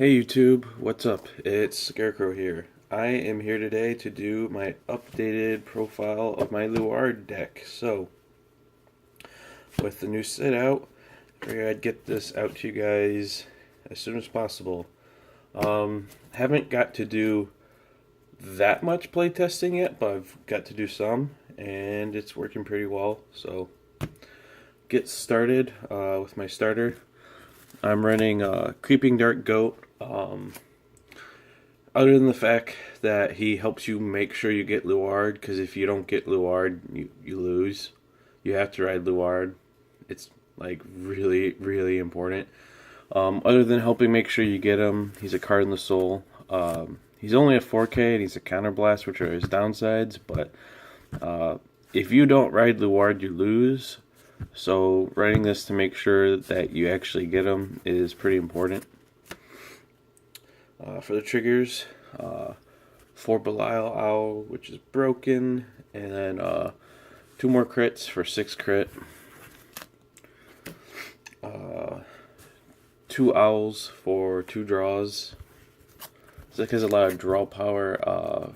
Hey YouTube, what's up? It's Scarecrow here. I am here today to do my updated profile of my Luard deck. So, with the new set out, I figured I'd get this out to you guys as soon as possible. Haven't got to do that much playtesting yet, but I've got to do some, and it's working pretty well. So, get started with my starter. I'm running Creeping Dark Goat. Other than the fact that he helps you make sure you get Luard, because if you don't get Luard, you lose. You have to ride Luard. It's like really, really important. Other than helping make sure you get him, he's a card in the soul. He's only a 4K and he's a counterblast, which are his downsides, but if you don't ride Luard, you lose. So writing this to make sure that you actually get them is pretty important. For the triggers, 4 Belial Owl, which is broken, and then 2 more crits for 6 crit. 2 Owls for 2 draws. So it has a lot of draw power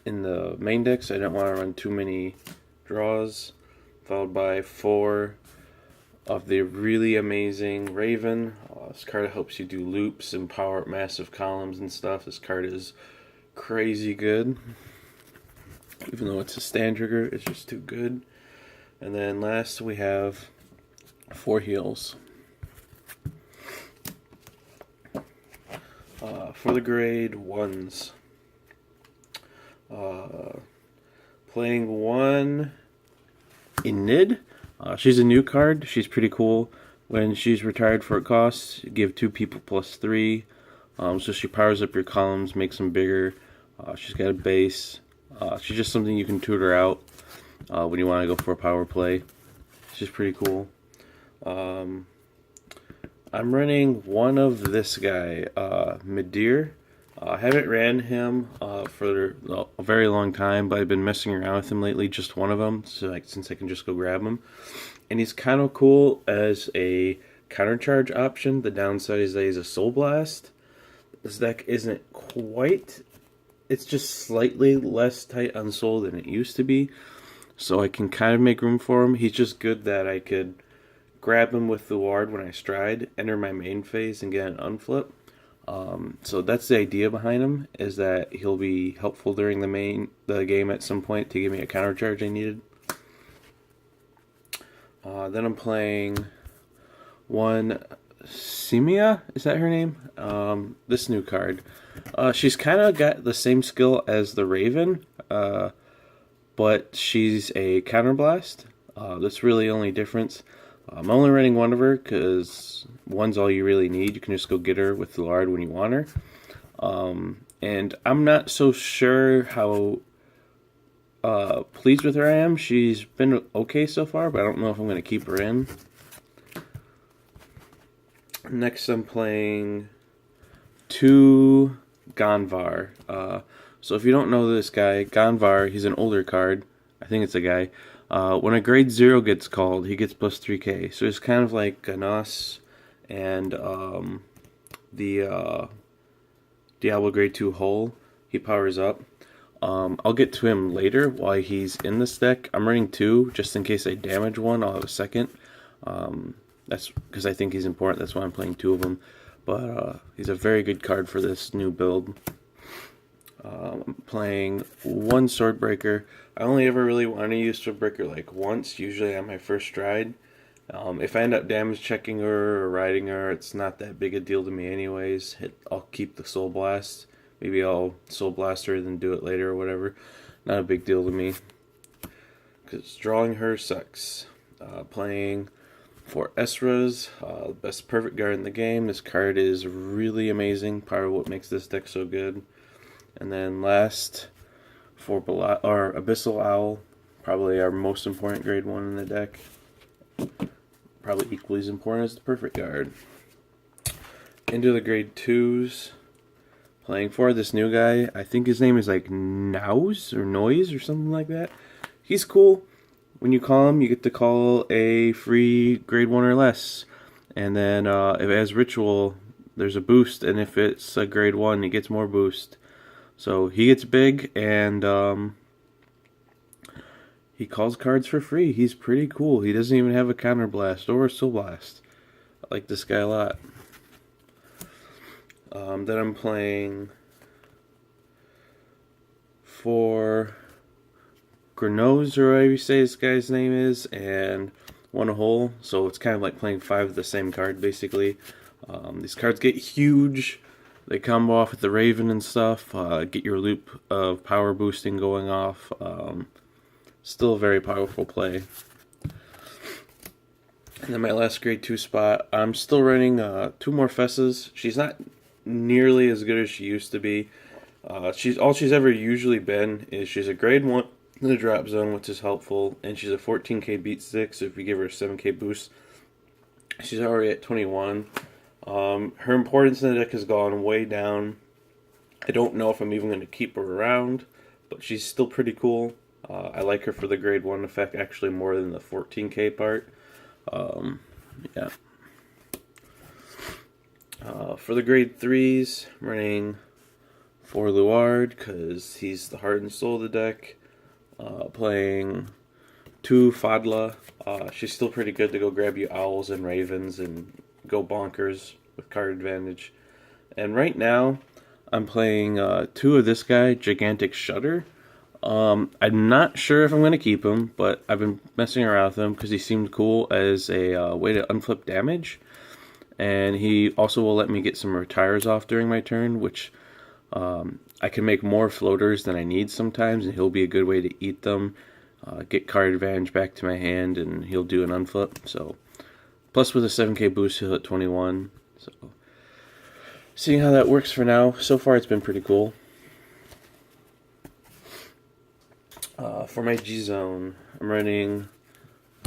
in the main deck, so I didn't want to run too many draws. Followed by 4 of the really amazing Raven. This card helps you do loops and power up massive columns and stuff. This card is crazy good. Even though it's a stand trigger, it's just too good. And then last we have 4 heals. For the grade 1s. Playing 1 Enid. She's a new card. She's pretty cool. When she's retired for a cost, you give 2 people +3. So she powers up your columns, makes them bigger. She's got a base. She's just something you can tutor out when you want to go for a power play. She's pretty cool. I'm running one of this guy, Midir. I haven't ran him for a very long time, but I've been messing around with him lately, just one of them, so since I can just go grab him. And he's kind of cool as a countercharge option. The downside is that he's a Soul Blast. This deck isn't quite, it's just slightly less tight on Soul than it used to be, so I can kind of make room for him. He's just good that I could grab him with the Luard when I stride, enter my main phase, and get an unflip. So that's the idea behind him, is that he'll be helpful during the game at some point to give me a counter charge I needed. Then I'm playing 1 Simia, is that her name? This new card. She's kind of got the same skill as the Raven, but she's a counterblast. That's really the only difference. I'm only running 1 of her because 1's all you really need. You can just go get her with the Luard when you want her. And I'm not so sure how pleased with her I am. She's been okay so far, but I don't know if I'm going to keep her in. Next I'm playing 2 Ganvar. So if you don't know this guy, Ganvar, he's an older card. I think it's a guy. When a grade 0 gets called, he gets +3k. So it's kind of like Ganas and the Diablo grade 2 Hull. He powers up. I'll get to him later while he's in this deck. I'm running 2 just in case I damage one. I'll have a second. That's because I think he's important. That's why I'm playing 2 of them. But he's a very good card for this new build. I'm playing 1 Swordbreaker. I only ever really want to use Swordbreaker like once, usually on my first stride. If I end up damage checking her or riding her, it's not that big a deal to me anyways. I'll keep the Soul Blast. Maybe I'll Soul Blast her and then do it later or whatever. Not a big deal to me, because drawing her sucks. Playing 4 Esras, best perfect guard in the game. This card is really amazing, part of what makes this deck so good. And then last, 4 Abyssal Owl, probably our most important grade 1 in the deck. Probably equally as important as the perfect guard. Into the grade 2s, playing for this new guy. I think his name is like Noise or something like that. He's cool. When you call him, you get to call a free grade 1 or less. And then if it has ritual, there's a boost, and if it's a grade 1, he gets more boost. So he gets big, and he calls cards for free. He's pretty cool. He doesn't even have a counter blast or a soul blast. I like this guy a lot. Then I'm playing for Grenos, or whatever you say this guy's name is, and one a hole. So it's kind of like playing 5 of the same card, basically. These cards get huge. They combo off with the Raven and stuff. Get your loop of power boosting going off. Still a very powerful play. And then my last grade 2 spot, I'm still running 2 more Fesses. She's not nearly as good as she used to be. All she's ever usually been is she's a grade 1 in the drop zone, which is helpful, and she's a 14k beat stick, so if you give her a 7k boost, she's already at 21. Her importance in the deck has gone way down. I don't know if I'm even going to keep her around, but she's still pretty cool. I like her for the grade 1 effect actually more than the 14k part. Yeah. For the grade 3s, I'm running 4 Luard because he's the heart and soul of the deck. Playing 2 Fadla. She's still pretty good to go grab you owls and ravens and go bonkers with card advantage. And right now, I'm playing 2 of this guy, Gigantic Shudder. I'm not sure if I'm going to keep him, but I've been messing around with him because he seemed cool as a way to unflip damage. And he also will let me get some retires off during my turn, which I can make more floaters than I need sometimes, and he'll be a good way to eat them, get card advantage back to my hand, and he'll do an unflip. So, plus with a 7k boost, he'll hit 21. So, seeing how that works for now. So far, it's been pretty cool. For my G zone, I'm running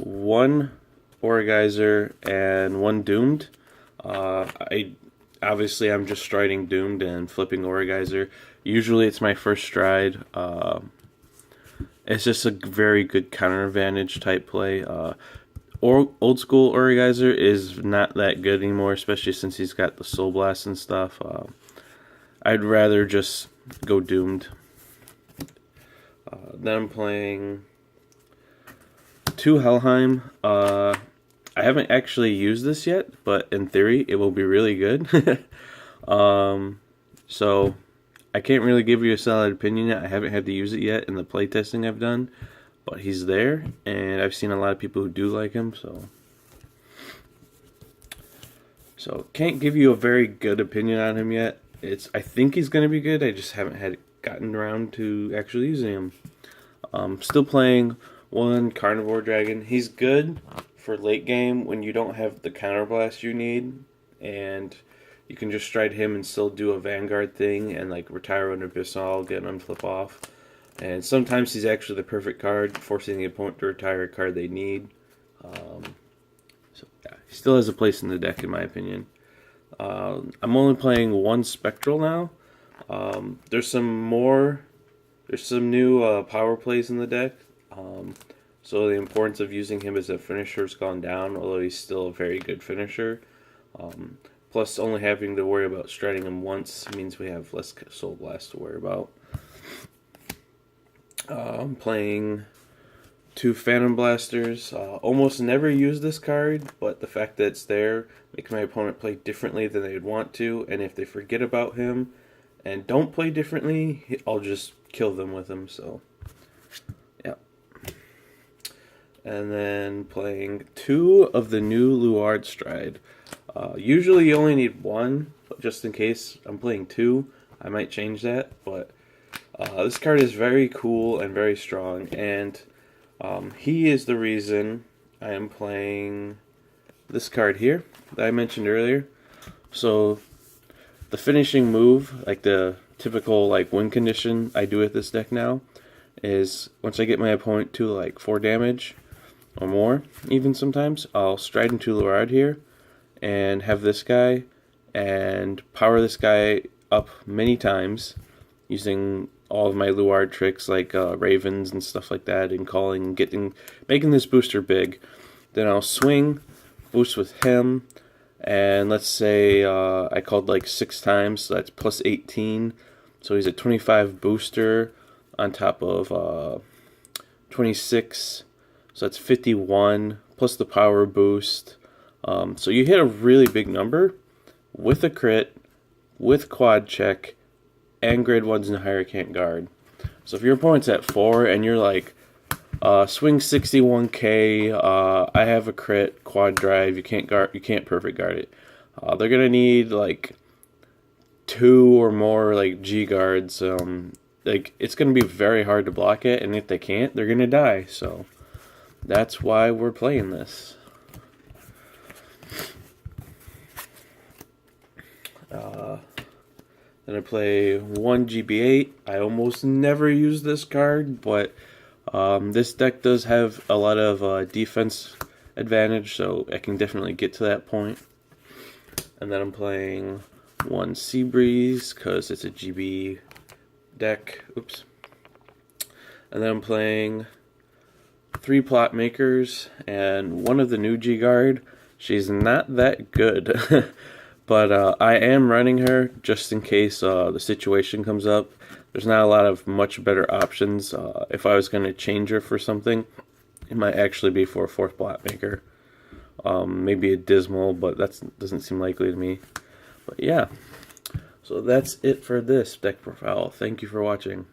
1 Aura and 1 Doomed. Obviously, I'm just striding Doomed and flipping Aura. Usually, it's my first stride. It's just a very good counter advantage type play. Old school Aura is not that good anymore, especially since he's got the Soul Blast and stuff. I'd rather just go Doomed. Then I'm playing 2 Helheim. I haven't actually used this yet, but in theory, it will be really good. So, I can't really give you a solid opinion yet. I haven't had to use it yet in the playtesting I've done, but he's there, and I've seen a lot of people who do like him, so can't give you a very good opinion on him yet. I think he's going to be good. I just haven't gotten around to actually using him. Still playing 1 Carnivore Dragon. He's good for late game when you don't have the counterblast you need, and you can just stride him and still do a Vanguard thing and like retire under Bissell, get an unflip off. And sometimes he's actually the perfect card, forcing the opponent to retire a card they need. So yeah, he still has a place in the deck in my opinion. I'm only playing 1 Spectral now. There's some new power plays in the deck. So the importance of using him as a finisher has gone down, although he's still a very good finisher. Plus, only having to worry about striding him once means we have less Soul Blast to worry about. I'm playing 2 Phantom Blasters. Almost never use this card, but the fact that it's there makes my opponent play differently than they'd want to, and if they forget about him and don't play differently, I'll just kill them with him, so yeah. And then playing 2 of the new Luard Stride. Usually you only need 1, but just in case I'm playing 2, I might change that, but this card is very cool and very strong, and he is the reason I am playing this card here that I mentioned earlier. So the finishing move, like the typical like win condition I do with this deck now, is once I get my opponent to like 4 damage or more, even sometimes, I'll stride into Luard here and have this guy and power this guy up many times using all of my Luard tricks like ravens and stuff like that, and calling and making this booster big. Then I'll swing, boost with him, And let's say I called like 6 times, so that's plus 18. So he's a 25 booster on top of 26. So that's 51 plus the power boost. So you hit a really big number with a crit, with quad check, and grade 1s and higher can't guard. So if your opponent's at 4 and you're like, swing 61k, I have a crit, quad drive, you can't perfect guard it. They're gonna need like 2 or more like G guards. Like it's gonna be very hard to block it, and if they can't, they're gonna die. So that's why we're playing this. Then I play 1 GB8. I almost never use this card, but this deck does have a lot of defense advantage, so I can definitely get to that point. And then I'm playing 1 Seabreeze, because it's a GB deck. Oops. And then I'm playing 3 Plot Makers, and one of the new G-Guard. She's not that good. But I am running her just in case the situation comes up. There's not a lot of much better options. If I was going to change her for something, it might actually be for a 4th Plot Maker. Maybe a Dismal, but that doesn't seem likely to me. But yeah, so that's it for this deck profile. Thank you for watching.